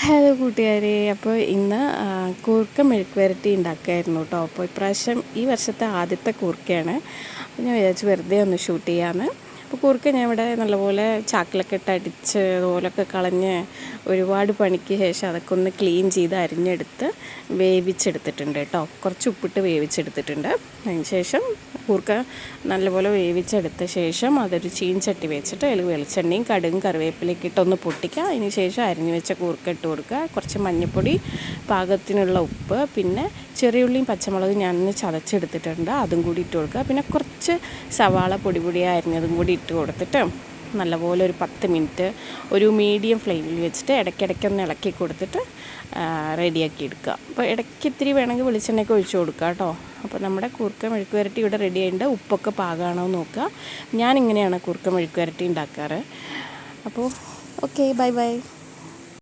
Hello കൂട്ടുകാരെ, അപ്പോൾ ഇന്ന് കൂർക്ക മെഴുക്ക് വരട്ടി ഉണ്ടാക്കുകയായിരുന്നു കേട്ടോ. അപ്പോൾ ഈ വർഷത്തെ ആദ്യത്തെ കൂർക്കയാണ്. അപ്പോൾ ഞാൻ വിചാരിച്ചു വെറുതെ ഒന്ന് ഷൂട്ട് ചെയ്യാമെന്ന്. അപ്പോൾ കൂർക്ക ഞാൻ ഇവിടെ നല്ലപോലെ ചാക്കിലൊക്കെ ഇട്ട് അടിച്ച് തോലൊക്കെ കളഞ്ഞ് ഒരുപാട് പണിക്ക് ശേഷം അതൊക്കെ ഒന്ന് ക്ലീൻ ചെയ്ത് അരിഞ്ഞെടുത്ത് വേവിച്ചെടുത്തിട്ടുണ്ട് കേട്ടോ. കുറച്ച് ഉപ്പിട്ട് വേവിച്ചെടുത്തിട്ടുണ്ട്. അതിന് ശേഷം കൂർക്ക നല്ലപോലെ വേവിച്ചെടുത്ത ശേഷം അതൊരു ചീൻചട്ടി വെച്ചിട്ട് അതിൽ വെളിച്ചെണ്ണയും കടുകും കറിവേപ്പിലയൊക്കെ ഇട്ടൊന്ന് പൊട്ടിക്കുക. അതിന് ശേഷം അരിഞ്ഞു വെച്ച കൂർക്ക ഇട്ട് കൊടുക്കുക. കുറച്ച് മഞ്ഞൾപ്പൊടി, പാകത്തിനുള്ള ഉപ്പ്, പിന്നെ ചെറിയുള്ളിയും പച്ചമുളകും ഞാനൊന്ന് ചതച്ചെടുത്തിട്ടുണ്ട്, അതും കൂടി ഇട്ട് കൊടുക്കുക. പിന്നെ കുറച്ച് സവാള പൊടിയായി അരിഞ്ഞതും കൂടി ഇട്ട് കൊടുത്തിട്ട് നല്ലപോലെ ഒരു 10 മിനിറ്റ് ഒരു മീഡിയം ഫ്ലെയിമിൽ വെച്ചിട്ട് ഇടയ്ക്കിടയ്ക്കൊന്ന് ഇളക്കി കൊടുത്തിട്ട് റെഡിയാക്കി എടുക്കുക. അപ്പോൾ ഇടയ്ക്ക് ഇത്തിരി വേണമെങ്കിൽ വെളിച്ചെണ്ണയൊക്കെ ഒഴിച്ച് കൊടുക്കുക കേട്ടോ. അപ്പോൾ നമ്മുടെ കൂർക്ക മെഴുക്ക് വരട്ടി ഇവിടെ റെഡി ആയിട്ടുണ്ട്. ഉപ്പൊക്കെ പാകമാണോ എന്ന് നോക്കുക. ഞാനിങ്ങനെയാണ് കൂർക്ക മെഴുക്ക് വരട്ടി ഉണ്ടാക്കാറ്. അപ്പോൾ ഓക്കെ, ബൈ ബൈ.